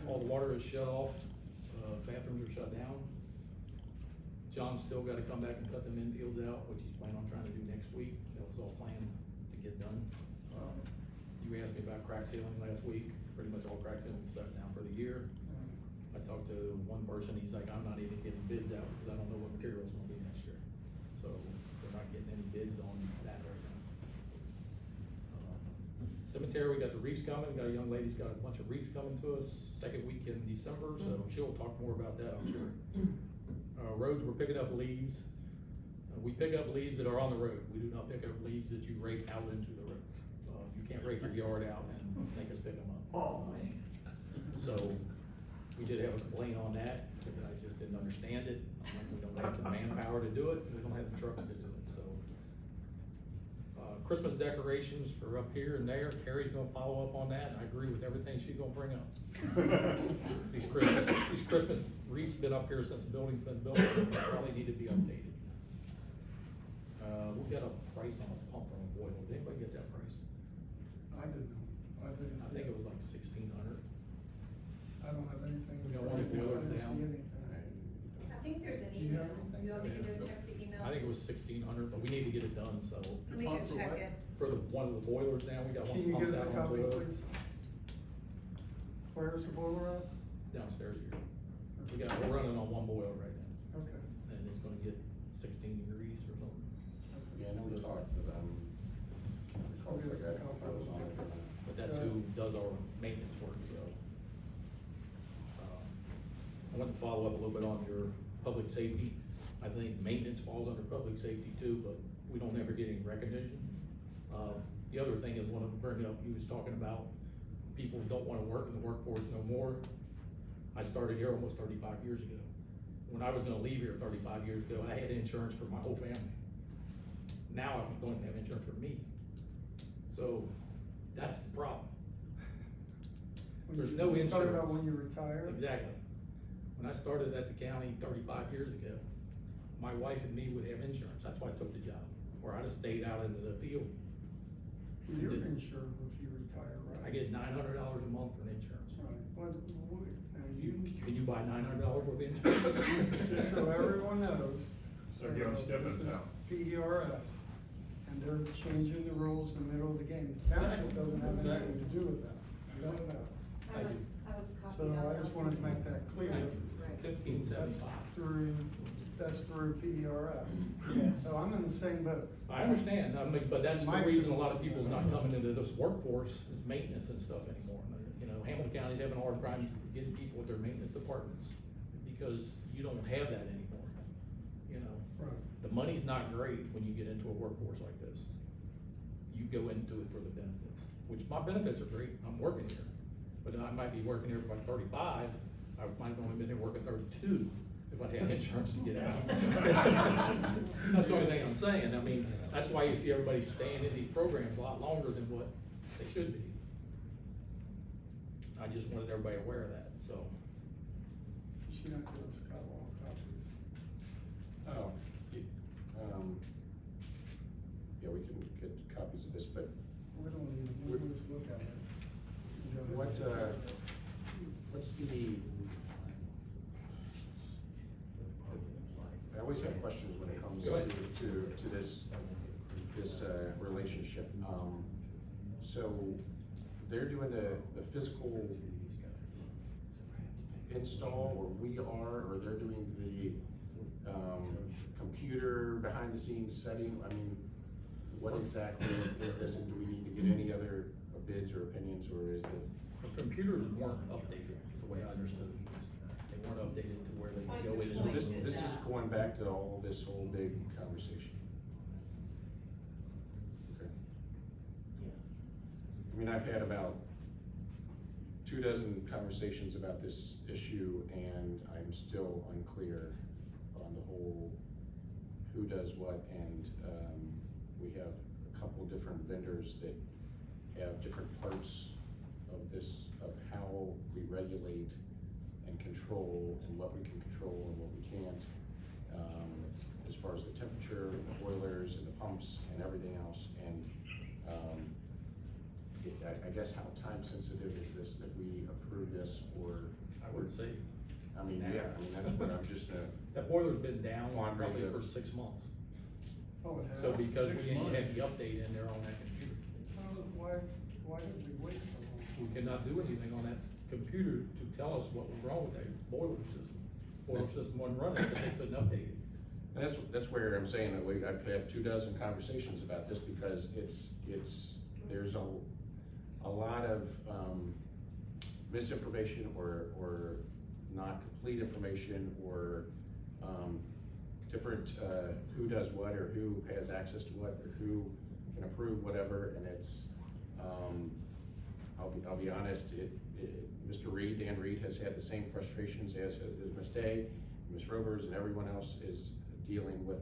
all the water is shut off, bathrooms are shut down. John's still gotta come back and cut them infields out, which he's planning on trying to do next week. That was all planned to get done. You asked me about crack sealing last week. Pretty much all crack sealing is set down for the year. I talked to one person, he's like, I'm not even getting bids out because I don't know what material's gonna be next year. So we're not getting any bids on that right now. Cemetery, we got the reefs coming. Got a young lady's got a bunch of reefs coming to us second week in December, so she'll talk more about that, I'm sure. Roads, we're picking up leaves. We pick up leaves that are on the road. We do not pick up leaves that you rake out into the road. You can't rake your yard out and make us pick them up. Oh, So, we did have a complaint on that, but I just didn't understand it. We don't have the manpower to do it, we don't have the trucks to do it, so. Christmas decorations for up here and there, Carrie's gonna follow up on that, and I agree with everything she's gonna bring up. These Christmas wreaths been up here since the building's been built, they probably need to be updated. We got a price on a pump on a boiler, did anybody get that price? I didn't know. I didn't I see think it was like 1,600. I don't have anything. We got one of the boilers I didn't down. see anything. I think there's an You email, have anything? you want me to go check the email? I think it was 1,600, but we need to get it done, so. Let me go Pump for check what? it. For one of the boilers now, we got one Can you pumps give us out a on copy, boiler. please? Where's the boiler at? Downstairs here. We're running on one boiler right now, Okay. and it's gonna get 16 degrees or something. Yeah, I know we talked, but I'll give us a copy. But that's who does our maintenance work, so. I want to follow up a little bit on your public safety. I think maintenance falls under public safety too, but we don't ever get any recognition. The other thing is, one of them bringing up, you was talking about people who don't wanna work in the workforce no more. I started here almost 35 years ago. When I was gonna leave here 35 years ago, I had insurance for my whole family. Now I'm going to have insurance for me. So, that's the problem. There's no You're talking about insurance. when you retire? Exactly. When I started at the county 35 years ago, my wife and me would have insurance. That's why I took the job, or I'd have stayed out into the field. You're insured if you retire, right? I get $900 a month for insurance. Right, but, Can you buy $900 worth of insurance? just so everyone knows. So give them stipends this is now. PERS, and they're changing the rules in the middle of the game. The Township doesn't have anything to do with that, you know that. I was So copied on. I just wanted to make that clear. Thank you. Right. 1575. That's through PERS. So I'm in the same boat. I understand, but that's the My reason a lot of citizens- people's not coming into this workforce, is maintenance and stuff anymore. You know, Hamilton County's having a hard time getting people with their maintenance departments, because you don't have that anymore, you know? Right. The money's not great when you get into a workforce like this. You go into it for the benefits, which my benefits are great, I'm working here. But I might be working here by 35, I might have only been here working 32 if I had insurance to get out. That's the only thing I'm saying, I mean, that's why you see everybody staying in these programs a lot longer than what they should be. I just wanted everybody aware of that, so. She not give us a couple of copies. Oh, yeah, we can get copies of this, but We don't need, we'll just look at it. what's the, I always have questions when it comes Go ahead. to this relationship. So they're doing the physical install, or we are, or they're doing the computer behind the scenes setting? I mean, what exactly is this, and do we need to get any other bids or opinions, or is it? The computers weren't updated, the way I understood it. They weren't updated to where they could go in So and. this is going back to all this whole big conversation. Okay. I mean, I've had about 24 conversations about this issue, and I'm still unclear on the whole who does what, and we have a couple different vendors that have different parts of this, of how we regulate and control, and what we can control and what we can't, as far as the temperature, the boilers and the pumps and everything else. And I guess how time sensitive is this that we approve this, or? I would say, I mean, yeah, I mean, that's what I'm just, that boiler's been down Wondering probably if- for 6 months. Oh, it has? So because 6 we didn't months. have the update in there on that computer. Why did we wait so long? We cannot do anything on that computer to tell us what was wrong with that boiler system. Boiler system wasn't running because they couldn't update it. and that's where I'm saying that I've had 24 conversations about this, because there's a lot of, misinformation or not complete information, or, different, who does what, or who has access to what, or who can approve whatever, and it's, I'll be honest, Mr. Reed, Dan Reed, has had the same frustrations as Ms. Day, Ms. Rovers, and everyone else is dealing with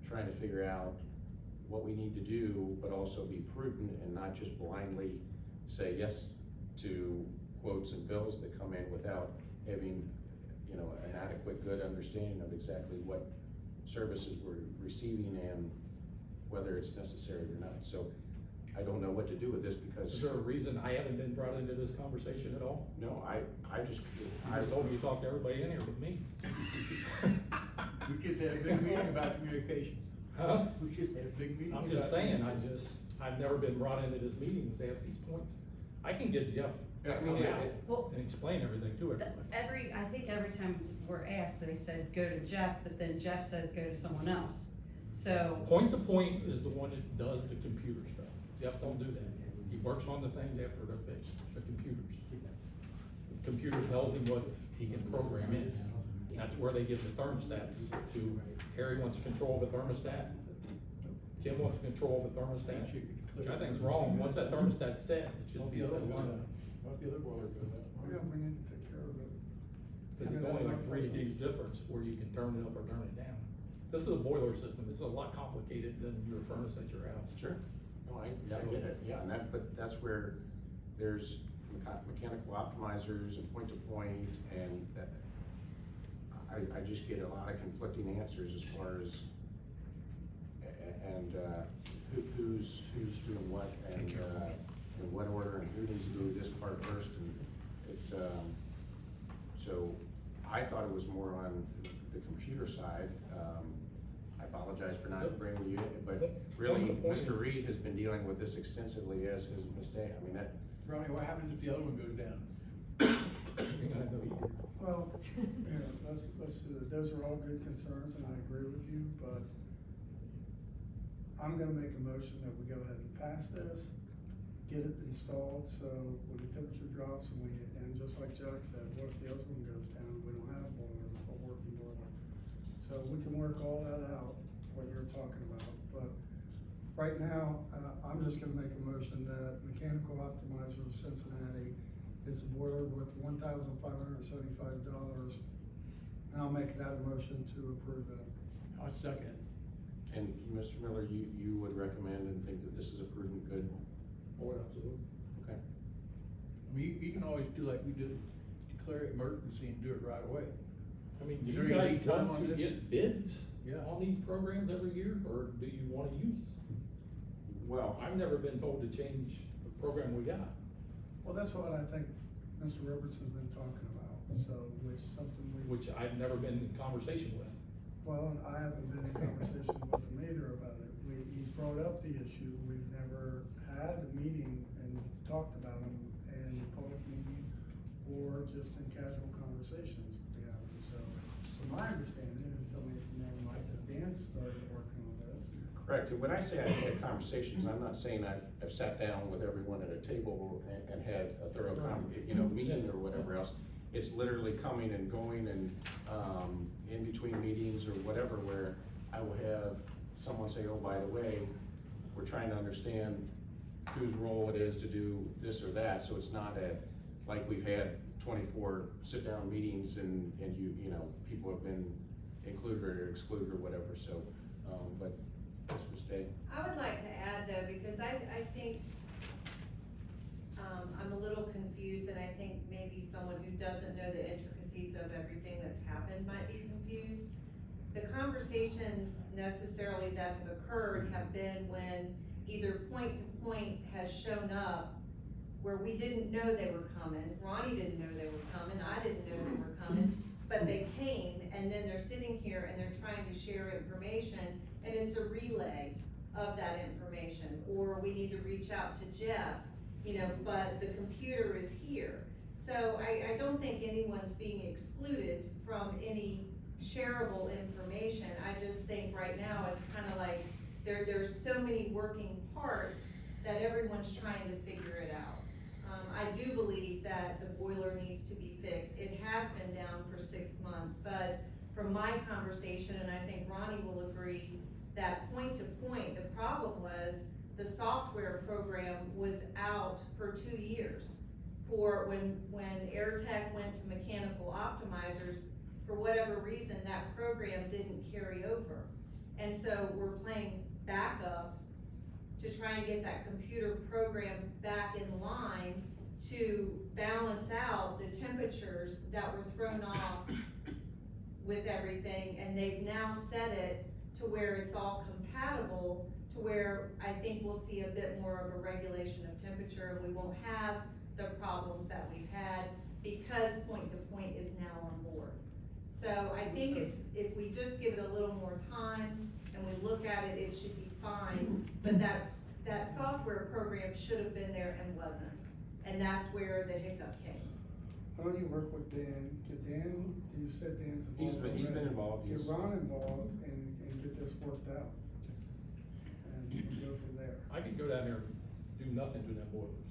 trying to figure out what we need to do, but also be prudent and not just blindly say yes to quotes and bills that come in without having, an adequate, good understanding of exactly what services we're receiving and whether it's necessary or not. So I don't know what to do with this, because. Is there a reason I haven't been brought into this conversation at all? No, I just. I was told you talked to everybody in here but me. We just had a big meeting about communication. Huh? We just had a big meeting. I'm just about saying, communication. I've never been brought into this meeting to ask these points. I can get Jeff Yeah, I to mean, come out Well, and explain everything to everybody. I think every time we're asked, they said, go to Jeff, but then Jeff says, go to someone else. So, Point to Point is the one that does the computer stuff. Jeff don't do that. He works on the things after they're fixed, the computers. The computer tells him what he can program in. That's where they give the thermostats to. Harry wants to control the thermostat. Tim wants to control the thermostat, which I think is wrong. Once that thermostat's set, it should be set one, Why the other boiler go down? Oh, yeah, we need to take care of it. because it's only like 3 degrees difference where you can turn it up or turn it down. This is a boiler system. It's a lot complicated than your furnace at your house. Sure. No, I get it, yeah, but that's where there's mechanical optimizers and point-to-point, and I just get a lot of conflicting answers as far as, and, who's doing what, and, in what order, and who needs to do this part first, and it's, so I thought it was more on the computer side. I apologize for not bringing you in, but really, Mr. Reed has been dealing with this extensively, as has Ms. Day. I mean, that. Ronnie, what happens if the other one goes down? You're gonna have no heat. Well, yeah, those are all good concerns, and I agree with you, but I'm gonna make a motion that we go ahead and pass this, get it installed, so when the temperature drops and just like Jack said, what if the other one goes down, we don't have a working boiler? So we can work all that out, what you're talking about, but right now, I'm just gonna make a motion that Mechanical Optimizer of Cincinnati is a boiler with $1,575, and I'll make that a motion to approve that. I'll second. And Mr. Miller, you would recommend and think that this is a prudent, good, Oh, absolutely. okay? I mean, you can always do like we did, declare it emergency and do it right away. I mean, do Is you there any guys time want on to this? get bids Yeah. on these programs every year, or do you wanna use? Well, I've never been told to change the program we got. Well, that's what I think Mr. Robertson's been talking about, so it's something Which I've never been in conversation with. well, and I haven't been in conversation with him either about it. He's brought up the issue, we've never had a meeting and talked about them in public meeting or just in casual conversations we have. So, from my understanding, and tell me if you know, Mike, Dan started working on this. correct. When I say I've had conversations, I'm not saying I've sat down with everyone at a table and had a thorough, meeting or whatever else. It's literally coming and going and, in between meetings or whatever, where I will have someone say, oh, by the way, we're trying to understand whose role it is to do this or that, so it's not like we've had 24 sit-down meetings and people have been included or excluded or whatever, so, but this was Dave. I would like to add though, because I think, I'm a little confused, and I think maybe someone who doesn't know the intricacies of everything that's happened might be confused. The conversations necessarily that have occurred have been when either Point to Point has shown up where we didn't know they were coming, Ronnie didn't know they were coming, I didn't know they were coming, but they came, and then they're sitting here and they're trying to share information, and it's a relay of that information, or we need to reach out to Jeff, you know, but the computer is here. So I don't think anyone's being excluded from any shareable information. I just think right now it's kinda like, there's so many working parts that everyone's trying to figure it out. I do believe that the boiler needs to be fixed. It has been down for 6 months, but from my conversation, and I think Ronnie will agree, that point to point, the problem was the software program was out for 2 years. For when AirTech went to mechanical optimizers, for whatever reason, that program didn't carry over. And so we're playing backup to try and get that computer program back in line to balance out the temperatures that were thrown off with everything, and they've now set it to where it's all compatible, to where I think we'll see a bit more of a regulation of temperature, and we won't have the problems that we've had, because point to point is now on board. So I think it's, if we just give it a little more time, and we look at it, it should be fine, but that software program should have been there and wasn't. And that's where the hiccup came. Why don't you work with Dan, get Dan, you said Dan's He's involved. been already. involved, Get he's- Ron involved and get this worked out. And go from there. I could go down there and do nothing to them boilers.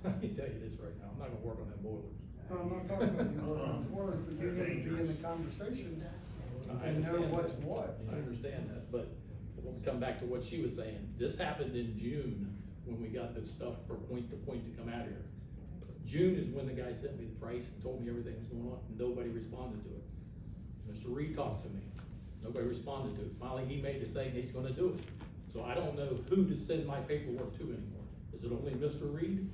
I can tell you this right now, I'm not gonna work on them boilers. No, I'm not talking about you working on the board, but you need to be in the conversation I and know understand what's that. what. I understand that, but we'll come back to what she was saying. This happened in June, when we got this stuff for point to come out here. June is when the guy sent me the price and told me everything was going on, and nobody responded to it. Mr. Reed talked to me, nobody responded to it. Finally, he made a saying he's gonna do it. So I don't know who to send my paperwork to anymore. Is it only Mr. Reed?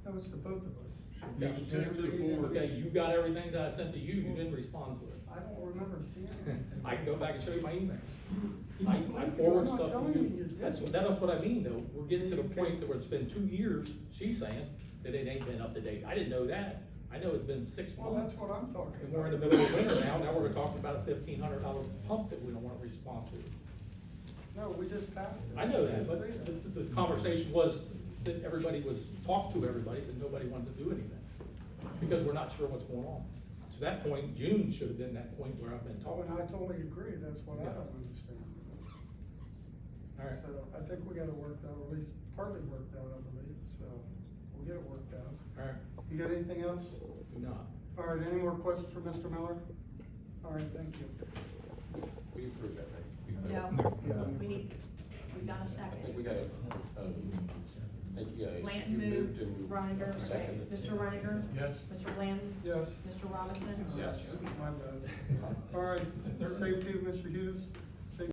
That was to both of us. You should send it to the board. Okay, you got everything that I sent to you, you didn't respond to it. I don't remember seeing it. I can go back and show you my emails. I I'm forward not stuff telling to you you. you did. That's what I mean though, we're getting to the Okay. point where it's been 2 years, she's saying that it ain't been up to date. I didn't know that. I know it's been 6 Well, months. that's what I'm talking about. And we're in the middle of winter now we're talking about a $1,500 pump that we don't wanna respond to. No, we just passed it. I know that, but Say that. the conversation was that everybody was, talked to everybody, but nobody wanted to do anything. Because we're not sure what's going on. To that point, June should have been that point where I've been Oh, talking. and I totally agree, that's what I don't understand. All right. So I think we got it worked out, or at least partly worked out, I believe, so we'll get it worked out. All right, You got anything else? do not. All right, any more questions for Mr. Miller? All right, thank you. We approved that, right? No, we got a I second. think we got a, thank you guys. Blanton You moved, and Reiniger, second. Mr. Reiniger? Yes. Mr. Blanton? Yes. Mr. Robinson? Yes. My bad. All right, safety, Mr. Hughes?